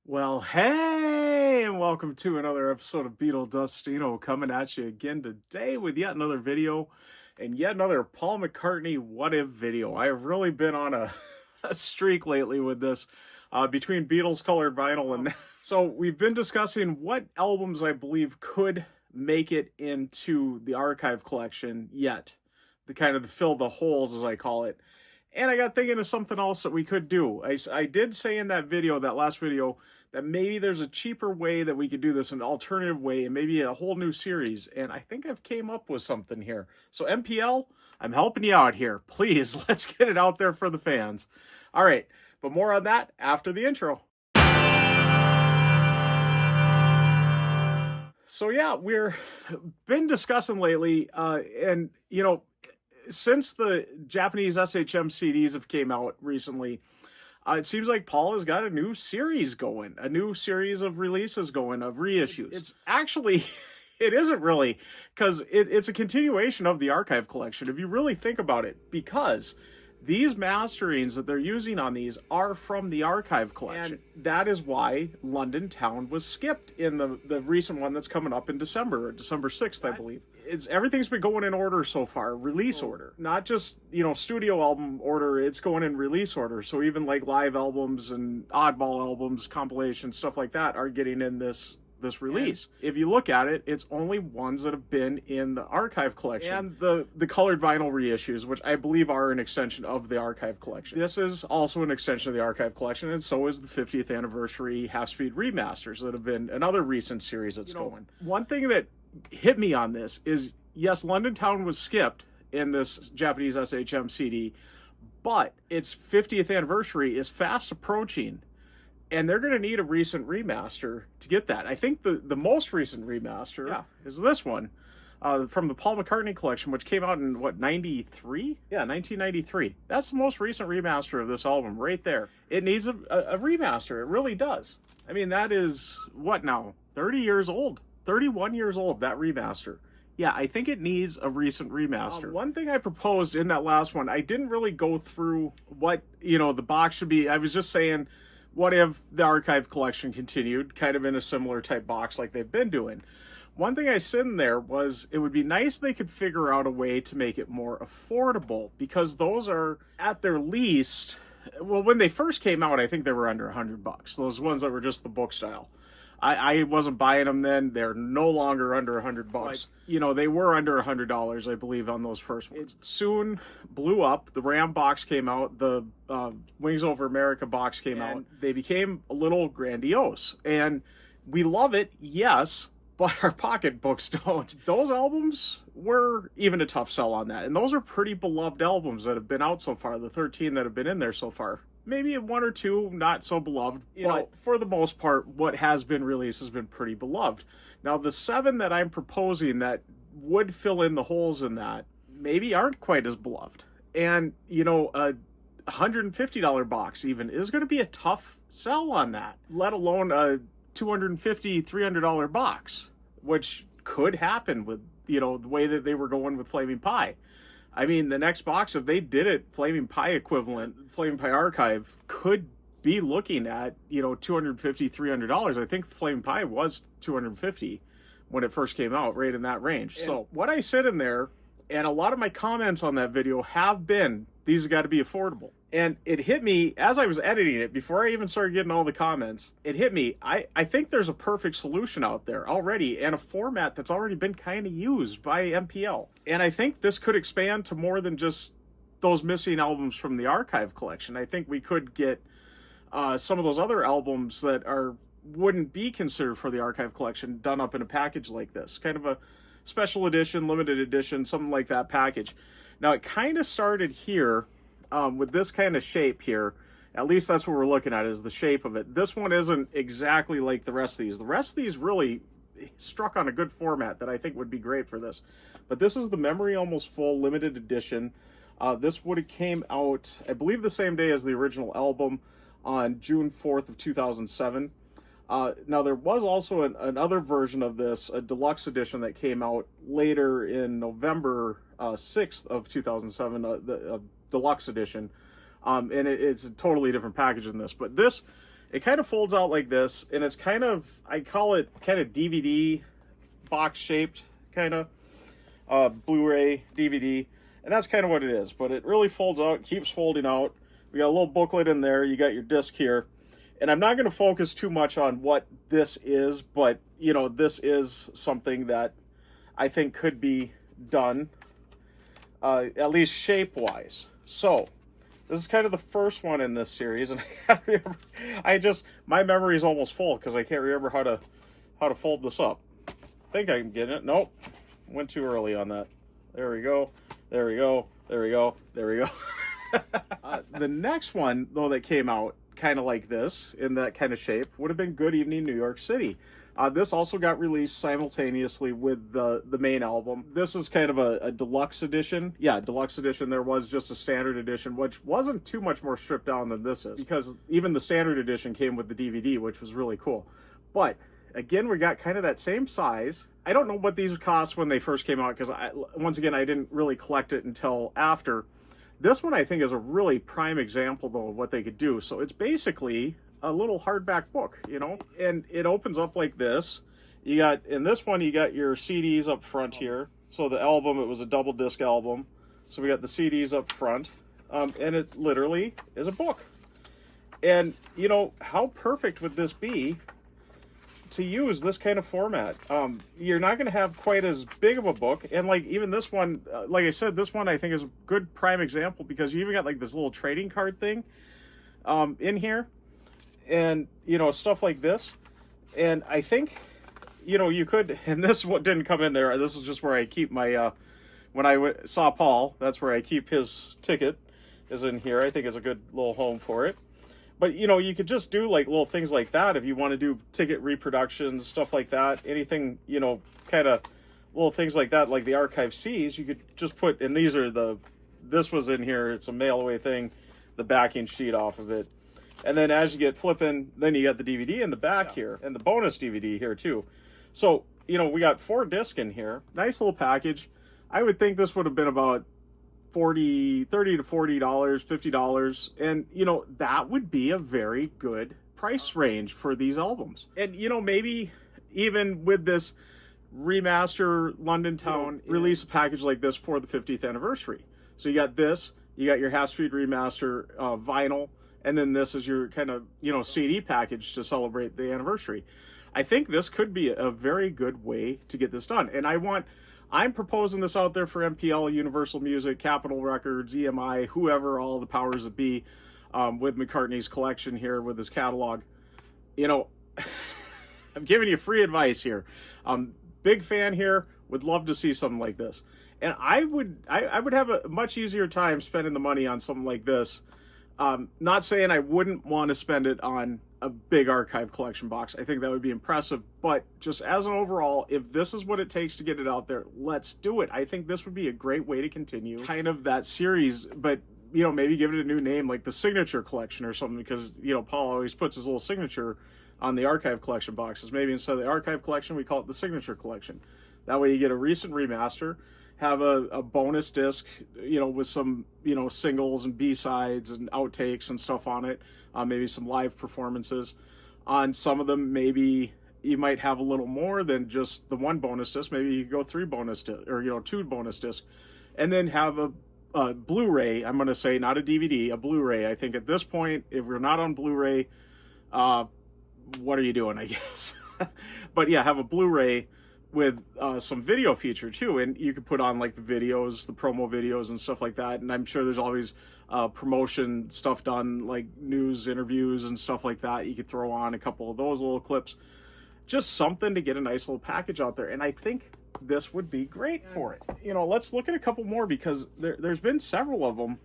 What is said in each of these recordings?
Well, hey, and welcome to another episode of Beetle Dustino coming at you again today with yet another video and yet another Paul McCartney What If video. I have really been on a streak lately with this between Beatles colored vinyl and so we've been discussing what albums I believe could make it into the archive collection yet, the kind of fill the holes as I call it. And I got thinking of something else that we could do. I did say in that video, that last video, that maybe there's a cheaper way that we could do this, an alternative way, and maybe a whole new series. And I think I've came up with something here. So MPL, I'm helping you out here. Please, let's get it out there for the fans. All right, but more on that after the intro. So yeah, we're been discussing lately, and since the Japanese SHM CDs have came out recently, it seems like Paul has got a new series going, a new series of releases going, of reissues. It's actually, it isn't really, because it's a continuation of the archive collection, if you really think about it, because these masterings that they're using on these are from the archive collection. And that is why London Town was skipped in the recent one that's coming up in December 6th, I believe. Everything's been going in order so far, release order, not just studio album order. It's going in release order. So even like live albums and oddball albums, compilations, stuff like that are getting in this release. And if you look at it, it's only ones that have been in the archive collection and the colored vinyl reissues, which I believe are an extension of the archive collection. This is also an extension of the archive collection, and so is the 50th anniversary half-speed remasters that have been another recent series that's going. One thing that hit me on this is, yes, London Town was skipped in this Japanese SHM CD, but its 50th anniversary is fast approaching, and they're going to need a recent remaster to get that. I think the most recent remaster is this one from the Paul McCartney collection, which came out in, 93? Yeah, 1993. That's the most recent remaster of this album right there. It needs a remaster. It really does. I mean, that is, what now? 30 years old. 31 years old, that remaster. Yeah, I think it needs a recent remaster. One thing I proposed in that last one, I didn't really go through what, the box should be. I was just saying, what if the archive collection continued, kind of in a similar type box like they've been doing? One thing I said in there was it would be nice if they could figure out a way to make it more affordable, because those are, at their least, well, when they first came out, I think they were under $100. Those ones that were just the book style. I wasn't buying them then. They're no longer under $100. But, they were under $100, I believe, on those first ones. It soon blew up. The Ram box came out. The Wings Over America box came out. They became a little grandiose. And we love it, yes, but our pocketbooks don't. Those albums were even a tough sell on that. And those are pretty beloved albums that have been out so far, the 13 that have been in there so far. Maybe one or two not so beloved, but for the most part, what has been released has been pretty beloved. Now, the 7 that I'm proposing that would fill in the holes in that maybe aren't quite as beloved. And, a $150 box even is going to be a tough sell on that, let alone a $250, $300 box, which could happen with, the way that they were going with Flaming Pie. I mean, the next box, if they did it, Flaming Pie equivalent, Flaming Pie Archive, could be looking at, $250, $300. I think Flaming Pie was $250 when it first came out, right in that range. And so what I said in there, and a lot of my comments on that video have been, these have got to be affordable. And it hit me, as I was editing it, before I even started getting all the comments, it hit me, I think there's a perfect solution out there already, and a format that's already been kind of used by MPL. And I think this could expand to more than just those missing albums from the archive collection. I think we could get some of those other albums that wouldn't be considered for the archive collection done up in a package like this. Kind of a special edition, limited edition, something like that package. Now, it kind of started here with this kind of shape here. At least that's what we're looking at, is the shape of it. This one isn't exactly like the rest of these. The rest of these really struck on a good format that I think would be great for this. But this is the Memory Almost Full limited edition. This would have came out, I believe, the same day as the original album on June 4th of 2007. Now, there was also another version of this, a deluxe edition that came out later in November 6th of 2007, the deluxe edition. And it's a totally different package than this. But this It kind of folds out like this, and it's kind of, I call it kind of DVD box shaped, kind of Blu-ray DVD, and that's kind of what it is. But it really folds out, keeps folding out. We got a little booklet in there. You got your disc here, and I'm not going to focus too much on what this is, but you know, this is something that I think could be done, at least shape-wise. So this is kind of the first one in this series, and my memory is almost full because I can't remember how to fold this up. I think I'm getting it. Nope, went too early on that. There we go. There we go. There we go. There we go. The next one, though, that came out kind of like this, in that kind of shape, would have been Good Evening New York City. This also got released simultaneously with the main album. This is kind of a deluxe edition. Yeah, deluxe edition. There was just a standard edition, which wasn't too much more stripped down than this is, because even the standard edition came with the DVD, which was really cool. But again, we got kind of that same size. I don't know what these cost when they first came out, because once again, I didn't really collect it until after. This one, I think, is a really prime example, though, of what they could do. So it's basically a little hardback book, you know, and it opens up like this. You got, in this one, you got your CDs up front here. So the album, it was a double disc album. So we got the CDs up front, and it literally is a book. And, you know, how perfect would this be to use this kind of format? You're not going to have quite as big of a book, and like even this one, like I said, this one I think is a good prime example, because you even got like this little trading card thing in here, and you know, stuff like this. And I think, you know, you could, and this one didn't come in there, this is just where I keep my when I saw Paul, that's where I keep his ticket, is in here. I think it's a good little home for it. But, you know, you could just do, like, little things like that if you want to do ticket reproductions, stuff like that. Anything, you know, kind of little things like that, like the Archive Cs, you could just put, and these are this was in here, it's a mail-away thing, the backing sheet off of it. And then as you get flipping, then you got the DVD in the back here, and the bonus DVD here, too. So, you know, we got 4 discs in here. Nice little package. I would think this would have been about $30 to $40, $50, and you know, that would be a very good price range for these albums. And you know, maybe even with this remaster London Town, release a package like this for the 50th anniversary. So you got this, you got your half-speed remaster vinyl, and then this is your kind of, you know, CD package to celebrate the anniversary. I think this could be a very good way to get this done. And I'm proposing this out there for MPL, Universal Music, Capitol Records, EMI, whoever, all the powers that be, with McCartney's collection here, with his catalog. You know, I'm giving you free advice here. Big fan here, would love to see something like this. And I would have a much easier time spending the money on something like this. Not saying I wouldn't want to spend it on a big archive collection box. I think that would be impressive, but just as an overall, if this is what it takes to get it out there, let's do it. I think this would be a great way to continue kind of that series, but you know, maybe give it a new name, like the Signature Collection or something, because you know, Paul always puts his little signature on the archive collection boxes. Maybe instead of the archive collection, we call it the Signature Collection. That way you get a recent remaster, have a bonus disc, you know, with some, you know, singles and B-sides and outtakes and stuff on it, maybe some live performances. On some of them, maybe you might have a little more than just the one bonus disc. Maybe you go 3 bonus discs, or, you know, 2 bonus discs, and then have a Blu-ray. I'm going to say not a DVD, a Blu-ray. I think at this point, if we're not on Blu-ray, what are you doing, I guess? But yeah, have a Blu-ray with some video feature too, and you could put on like the videos, the promo videos and stuff like that. And I'm sure there's always promotion stuff done, like news interviews and stuff like that. You could throw on a couple of those little clips, just something to get a nice little package out there. And I think this would be great for it. You know, let's look at a couple more, because there's been several of them.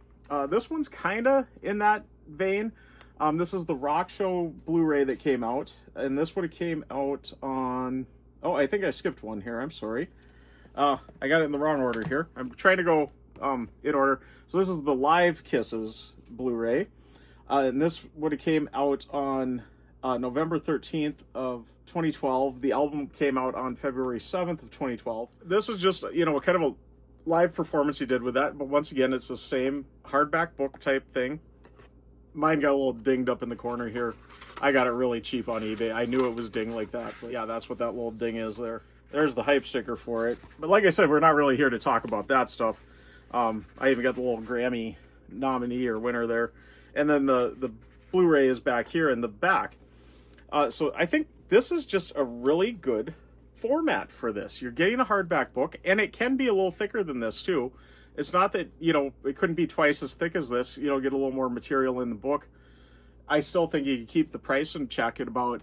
This one's kind of in that vein. This is the Rock Show Blu-ray that came out, and this would have came out on, oh, I think I skipped one here. I'm sorry. I got it in the wrong order here. I'm trying to go in order. So this is the Live Kisses Blu-ray. And this would have came out on November 13th of 2012. The album came out on February 7th of 2012. This is just, you know, kind of a live performance he did with that. But once again, it's the same hardback book type thing. Mine got a little dinged up in the corner here. I got it really cheap on eBay. I knew it was dinged like that, but yeah, that's what that little ding is there. There's the hype sticker for it. But like I said, we're not really here to talk about that stuff. I even got the little Grammy nominee or winner there. And then the Blu-ray is back here in the back. So I think this is just a really good format for this. You're getting a hardback book, and it can be a little thicker than this too. It's not that, it couldn't be twice as thick as this, get a little more material in the book. I still think you can keep the price in check at about,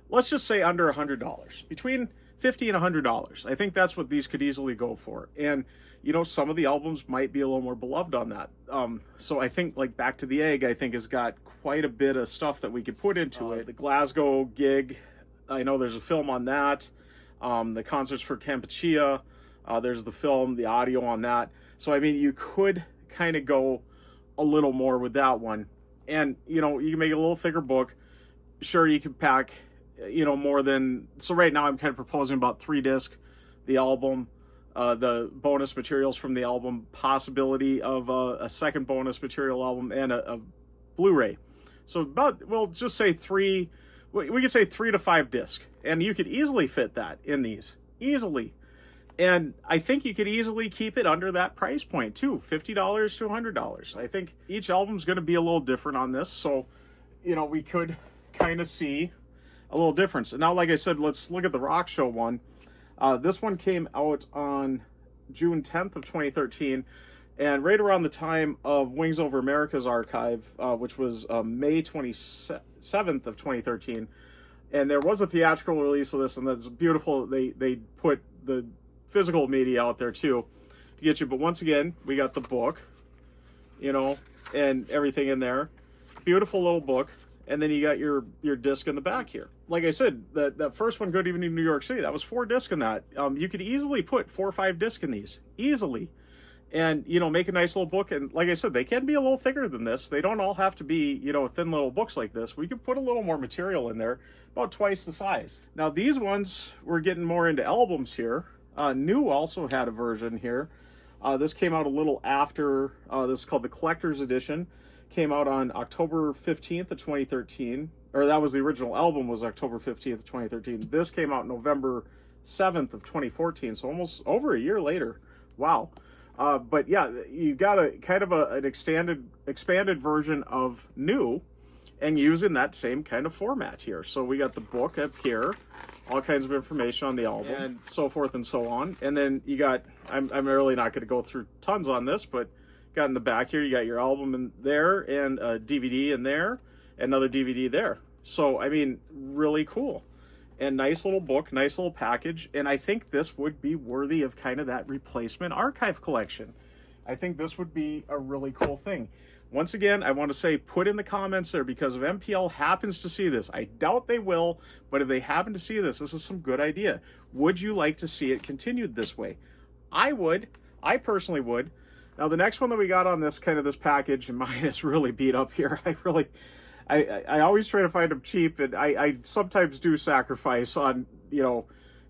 let's just say under $100, between $50 and $100. I think that's what these could easily go for. And, some of the albums might be a little more beloved on that. So I think like Back to the Egg, I think has got quite a bit of stuff that we could put into it. The Glasgow gig, I know there's a film on that. The Concerts for Kampuchea, there's the film, the audio on that. So, I mean, you could kind of go a little more with that one. And, you can make a little thicker book. Sure, you can pack, more than... So right now I'm kind of proposing about 3 disc, the album, the bonus materials from the album, possibility of a second bonus material album, and a Blu-ray. So about, we'll just say 3... We could say 3 to 5 disc. And you could easily fit that in these. Easily. And I think you could easily keep it under that price point too, $50 to $100. I think each album's going to be a little different on this, so we could kind of see a little difference. And now, like I said, let's look at the Rock Show one. This one came out on June 10th of 2013, and right around the time of Wings Over America's archive, which was May 27th of 2013. And there was a theatrical release of this, and that's beautiful. They put the physical media out there too to get you. But once again, we got the book, and everything in there. Beautiful little book. And then you got your disc in the back here. Like I said, that first one, Good Evening New York City, that was 4 discs in that. You could easily put 4 or 5 discs in these. Easily. And, make a nice little book. And like I said, they can be a little thicker than this. They don't all have to be, thin little books like this. We could put a little more material in there, about twice the size. Now, these ones, we're getting more into albums here. New also had a version here. This came out a little after. This is called the Collector's Edition. Came out on October 15th of 2013. Or that was the original album, was October 15th of 2013. This came out November 7th of 2014. So almost over a year later. Wow. But yeah, you got a kind of an expanded version of New, and using that same kind of format here. So we got the book up here, all kinds of information on the album, and so forth and so on. And then you got, I'm really not going to go through tons on this, but got in the back here, you got your album in there, and a DVD in there, another DVD there. So, I mean, really cool. And nice little book, nice little package. And I think this would be worthy of kind of that replacement archive collection. I think this would be a really cool thing. Once again, I want to say, put in the comments there, because if MPL happens to see this, I doubt they will, but if they happen to see this, this is some good idea. Would you like to see it continued this way? I would. I personally would. Now, the next one that we got on this package, and mine is really beat up here. I always try to find them cheap, and I sometimes do sacrifice on,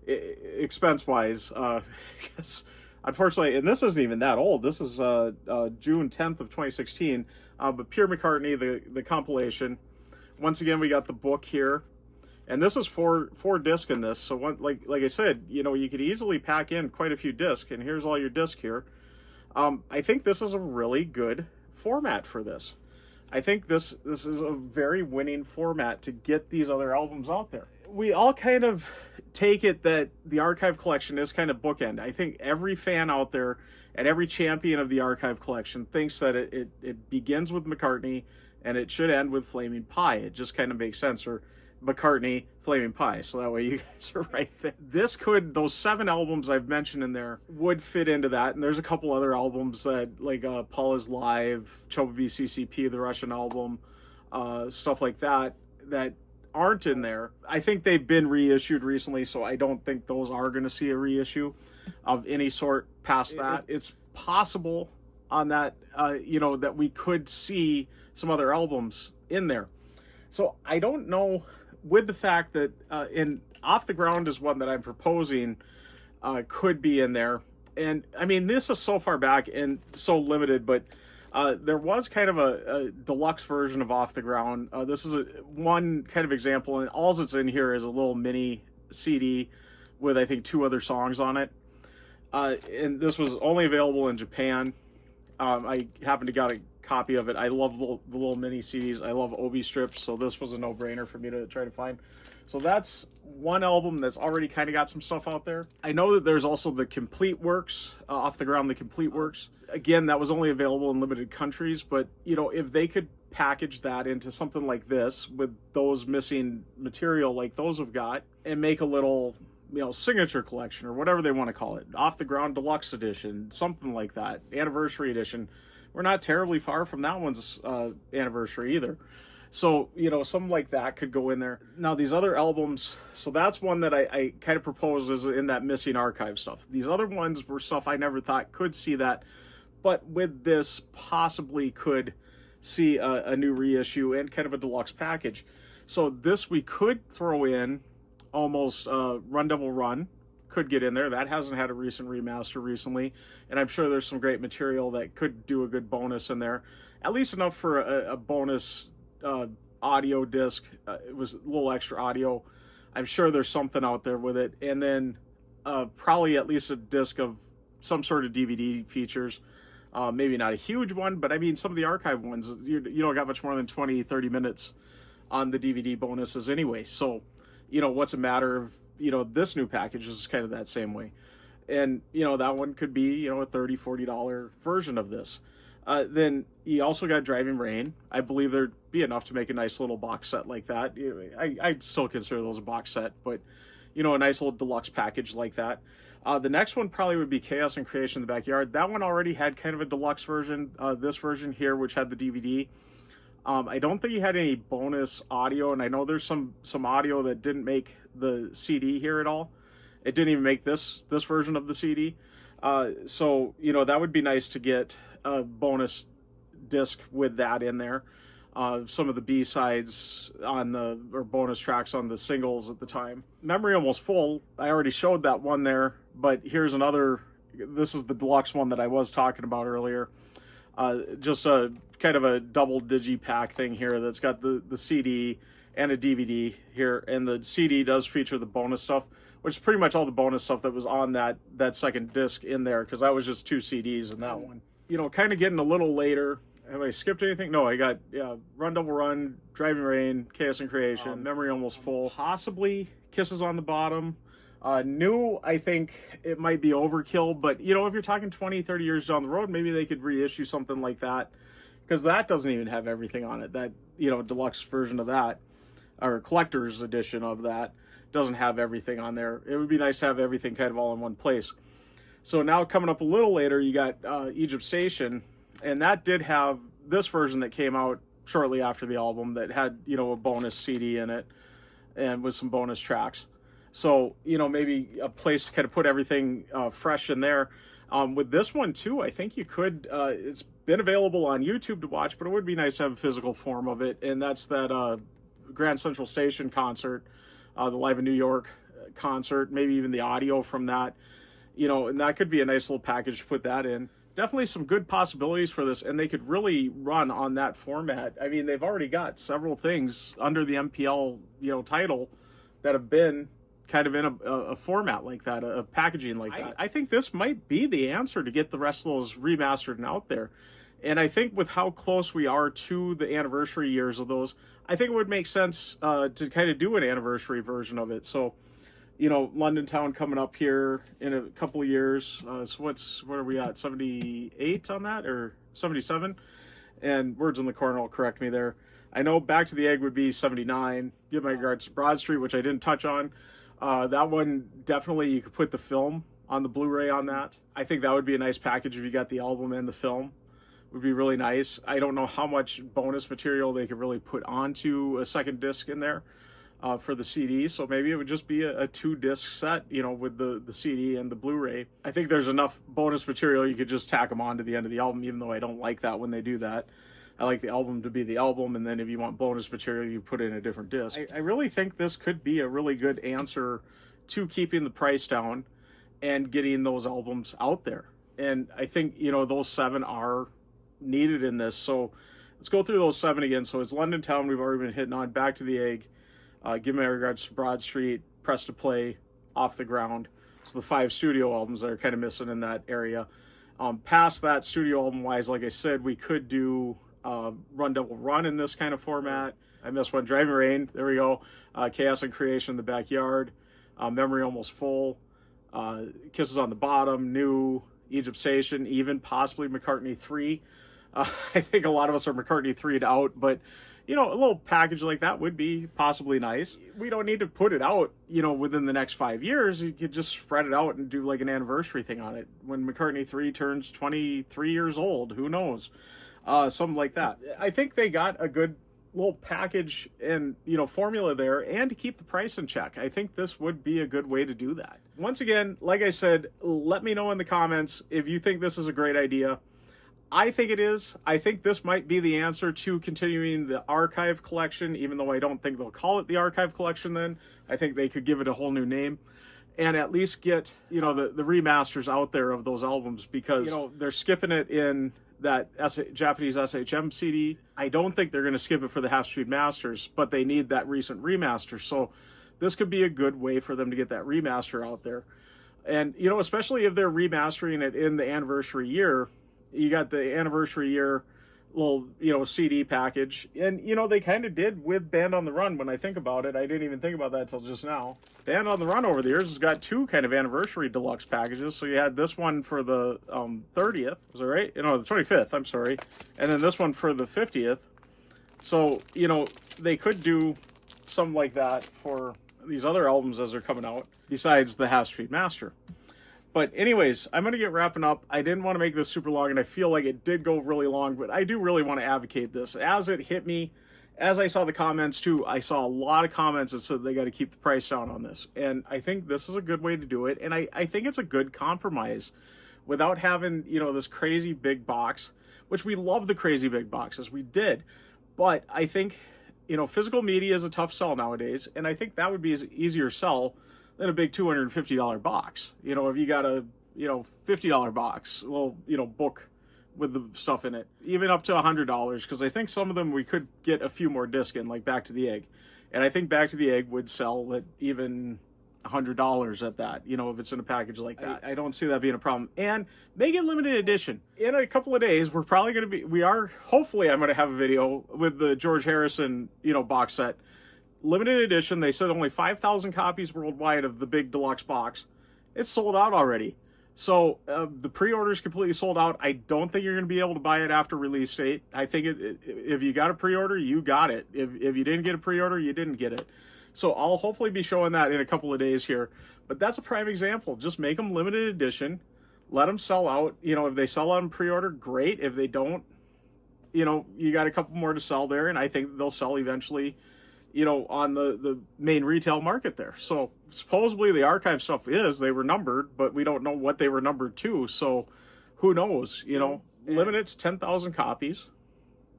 expense-wise, because unfortunately, and this isn't even that old. This is June 10th of 2016, but Pure McCartney, the compilation. Once again, we got the book here, and this is four disc in this. So like I said, you could easily pack in quite a few discs, and here's all your disc here. I think this is a really good format for this. I think this is a very winning format to get these other albums out there. We all kind of take it that the archive collection is kind of bookend. I think every fan out there and every champion of the archive collection thinks that it begins with McCartney and it should end with Flaming Pie. It just kind of makes sense. Or McCartney, Flaming Pie. So that way you guys are right there. Those 7 albums I've mentioned in there would fit into that. And there's a couple other albums that, like Paul is Live, Choba BCCP, the Russian album, stuff like that aren't in there. I think they've been reissued recently, so I don't think those are going to see a reissue of any sort past that. It's possible on that, that we could see some other albums in there. So I don't know, with the fact that in Off the Ground is one that I'm proposing could be in there. And I mean, this is so far back and so limited, but There was kind of a deluxe version of Off the Ground. This is one kind of example, and all that's in here is a little mini CD with, I think, 2 other songs on it. And this was only available in Japan. I happened to get a copy of it. I love the little mini CDs. I love Obi strips, so this was a no-brainer for me to try to find. So that's one album that's already kind of got some stuff out there. I know that there's also the Complete Works, Off the Ground, the Complete Works. Again, that was only available in limited countries, but you know, if they could package that into something like this with those missing material like those have got, and make a little, you know, signature collection or whatever they want to call it, Off the Ground Deluxe Edition, something like that, Anniversary Edition. We're not terribly far from that one's anniversary either. So, you know, something like that could go in there. Now, these other albums, so that's one that I kind of propose is in that missing archive stuff. These other ones were stuff I never thought could see that, but with this possibly could see a new reissue and kind of a deluxe package. So this we could throw in almost Run Devil Run, could get in there. That hasn't had a recent remaster recently, and I'm sure there's some great material that could do a good bonus in there, at least enough for a bonus audio disc. It was a little extra audio. I'm sure there's something out there with it, and then probably at least a disc of some sort of DVD features. Maybe not a huge one, but I mean, some of the archive ones, you don't got much more than 20-30 minutes on the DVD bonuses anyway. So, you know, what's a matter of, you know, this new package is kind of that same way. And, you know, that one could be, you know, a $30-$40 version of this. Then you also got Driving Rain. I believe there'd be enough to make a nice little box set like that. I'd still consider those a box set, but, you know, a nice little deluxe package like that. The next one probably would be Chaos and Creation in the Backyard. That one already had kind of a deluxe version. This version here, which had the DVD. I don't think you had any bonus audio, and I know there's some audio that didn't make the CD here at all. It didn't even make this version of the CD. So, you know, that would be nice to get a bonus disc with that in there. Some of the B-sides or bonus tracks on the singles at the time. Memory Almost Full, I already showed that one there, but here's another. This is the deluxe one that I was talking about earlier. Just a kind of a double digipack thing here that's got the CD and a DVD here, and the CD does feature the bonus stuff, which is pretty much all the bonus stuff that was on that second disc in there, because that was just 2 CDs in that one. You know, kind of getting a little later. Have I skipped anything? No, I got Run Double Run, Driving Rain, Chaos and Creation, Memory Almost Full, possibly Kisses on the Bottom. New, I think it might be overkill, but you know, if you're talking 20-30 years down the road, maybe they could reissue something like that, because that doesn't even have everything on it. That, you know, deluxe version of that, or collector's edition of that, doesn't have everything on there. It would be nice to have everything kind of all in one place. So now coming up a little later, you got Egypt Station, and that did have this version that came out shortly after the album that had, you know, a bonus CD in it and with some bonus tracks. So, you know, maybe a place to kind of put everything fresh in there. With this one too, I think you could, it's been available on YouTube to watch, but it would be nice to have a physical form of it. And that's that Grand Central Station concert, the Live in New York concert, maybe even the audio from that, you know, and that could be a nice little package to put that in. Definitely some good possibilities for this, and they could really run on that format. I mean, they've already got several things under the MPL, you know, title that have been kind of in a format like that, a packaging like that. I think this might be the answer to get the rest of those remastered and out there. And I think with how close we are to the anniversary years of those, I think it would make sense to kind of do an anniversary version of it. So, you know, London Town coming up here in a couple of years. So what are we at, 78 on that, or 77? And Words in the Corner will correct me there. I know Back to the Egg would be 79. Give my regards to Broad Street, which I didn't touch on. That one, definitely you could put the film on the Blu-ray on that. I think that would be a nice package if you got the album and the film. Would be really nice. I don't know how much bonus material they could really put onto a second disc in there for the CD, so maybe it would just be a 2-disc set, you know, with the CD and the Blu-ray. I think there's enough bonus material you could just tack them on to the end of the album, even though I don't like that when they do that. I like the album to be the album, and then if you want bonus material, you put it in a different disc. I really think this could be a really good answer to keeping the price down and getting those albums out there. And I think, you know, those 7 are needed in this. So let's go through those 7 again. So it's London Town, we've already been hitting on. Back to the Egg, Give My Regards to Broad Street, Press to Play, Off the Ground. So the 5 studio albums that are kind of missing in that area. Past that, studio album wise, like I said, we could do Run Devil Run in this kind of format. I missed one, Driving Rain, there we go. Chaos and Creation in the Backyard, Memory Almost Full, Kisses on the Bottom, New, Egyptian, even possibly McCartney III. I think a lot of us are McCartney III'd out, but you know, a little package like that would be possibly nice. We don't need to put it out, you know, within the next 5 years. You could just spread it out and do like an anniversary thing on it. When McCartney III turns 23 years old, who knows? Something like that. I think they got a good little package and, you know, formula there, and to keep the price in check. I think this would be a good way to do that. Once again, like I said, let me know in the comments if you think this is a great idea. I think it is. I think this might be the answer to continuing the archive collection, even though I don't think they'll call it the archive collection then. I think they could give it a whole new name and at least get, you know, the remasters out there of those albums, because, you know, they're skipping it in that Japanese SHM CD. I don't think they're going to skip it for the Half Street Masters, but they need that recent remaster. So this could be a good way for them to get that remaster out there. And, you know, especially if they're remastering it in the anniversary year, you got the anniversary year little, you know, CD package. And, you know, they kind of did with Band on the Run. When I think about it, I didn't even think about that until just now. Band on the Run over the years has got 2 kind of anniversary deluxe packages. So you had this one for the 30th, was that right? You know, the 25th, I'm sorry. And then this one for the 50th. So, you know, they could do something like that for these other albums as they're coming out, besides the Half Street Master. But anyways, I'm going to get wrapping up. I didn't want to make this super long, and I feel like it did go really long, but I do really want to advocate this. As it hit me, as I saw the comments too, I saw a lot of comments that said they got to keep the price down on this. And I think this is a good way to do it. And I think it's a good compromise without having, you know, this crazy big box, which we love the crazy big boxes. We did. But I think, you know, physical media is a tough sell nowadays. And I think that would be an easier sell than a big $250 box. You know, if you got a, you know, $50 box, a little, you know, book with the stuff in it, even up to $100, because I think some of them we could get a few more discs in, like Back to the Egg. And I think Back to the Egg would sell at even $100 at that, you know, if it's in a package like that. I don't see that being a problem. And make it limited edition. In a couple of days, we're probably going to be, hopefully I'm going to have a video with the George Harrison, you know, box set. Limited edition. They said only 5,000 copies worldwide of the big deluxe box. It's sold out already. So the pre-order is completely sold out. I don't think you're going to be able to buy it after release date. I think if you got a pre-order, you got it. If you didn't get a pre-order, you didn't get it. So I'll hopefully be showing that in a couple of days here. But that's a prime example. Just make them limited edition. Let them sell out. You know, if they sell on pre-order, great. If they don't, you know, you got a couple more to sell there. And I think they'll sell eventually, you know, on the main retail market there. So supposedly the archive stuff they were numbered, but we don't know what they were numbered to. So who knows, you know, limit it to 10,000 copies,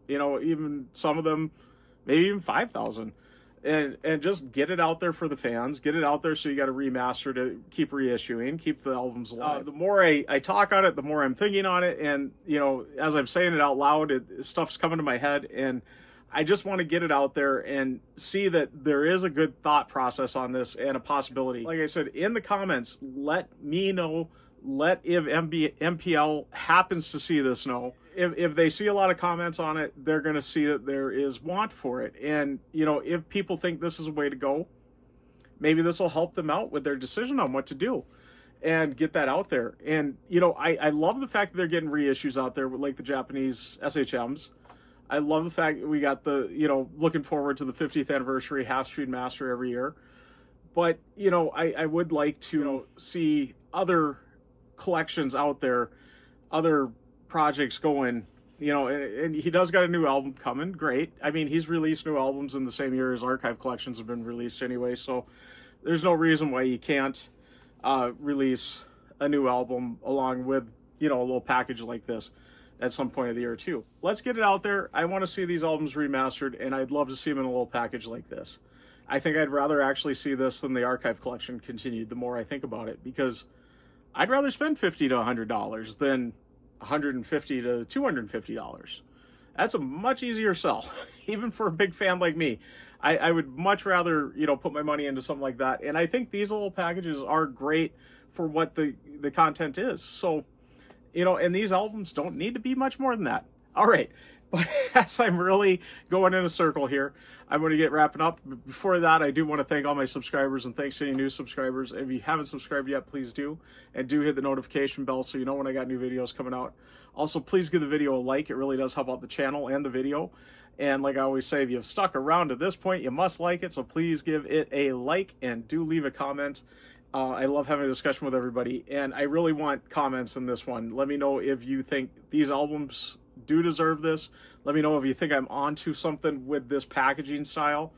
you know, even some of them, maybe even 5,000, and just get it out there for the fans, get it out there. So you got a remaster to keep reissuing, keep the albums alive. The more I talk on it, the more I'm thinking on it. And, you know, as I'm saying it out loud, stuff's coming to my head, and I just want to get it out there and see that there is a good thought process on this and a possibility. Like I said, in the comments, let me know, if MPL happens to see this know. If they see a lot of comments on it, they're going to see that there is want for it. And, you know, if people think this is a way to go, maybe this will help them out with their decision on what to do and get that out there. And, you know, I love the fact that they're getting reissues out there with like the Japanese SHMs. I love the fact that we got the, you know, looking forward to the 50th anniversary Half Street Master every year. But, you know, I would like to, you know, see other collections out there, other projects going, you know, and he does got a new album coming. Great. I mean, he's released new albums in the same year as archive collections have been released anyway. So there's no reason why you can't release a new album along with, you know, a little package like this at some point of the year too. Let's get it out there. I want to see these albums remastered, and I'd love to see them in a little package like this. I think I'd rather actually see this than the archive collection continued the more I think about it, because I'd rather spend $50 to $100 than $150 to $250. That's a much easier sell, even for a big fan like me. I would much rather, you know, put my money into something like that. And I think these little packages are great for what the content is. So, you know, and these albums don't need to be much more than that. All right. But as I'm really going in a circle here, I'm going to get wrapping up. Before that, I do want to thank all my subscribers, and thanks to any new subscribers. If you haven't subscribed yet, please do. And do hit the notification bell so you know when I got new videos coming out. Also, please give the video a like. It really does help out the channel and the video. And like I always say, if you've stuck around to this point, you must like it. So please give it a like and do leave a comment. I love having a discussion with everybody. And I really want comments in this one. Let me know if you think these albums do deserve this. Let me know if you think I'm onto something with this packaging style.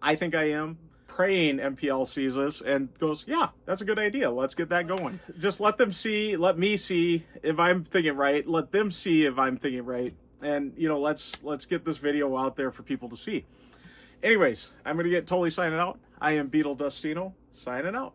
I think I am. Praying MPL sees this and goes, yeah, that's a good idea. Let's get that going. Just let them see, let me see if I'm thinking right. Let them see if I'm thinking right. And, you know, let's get this video out there for people to see. Anyways, I'm going to get totally signing out. I am Beetle Dustino, signing out.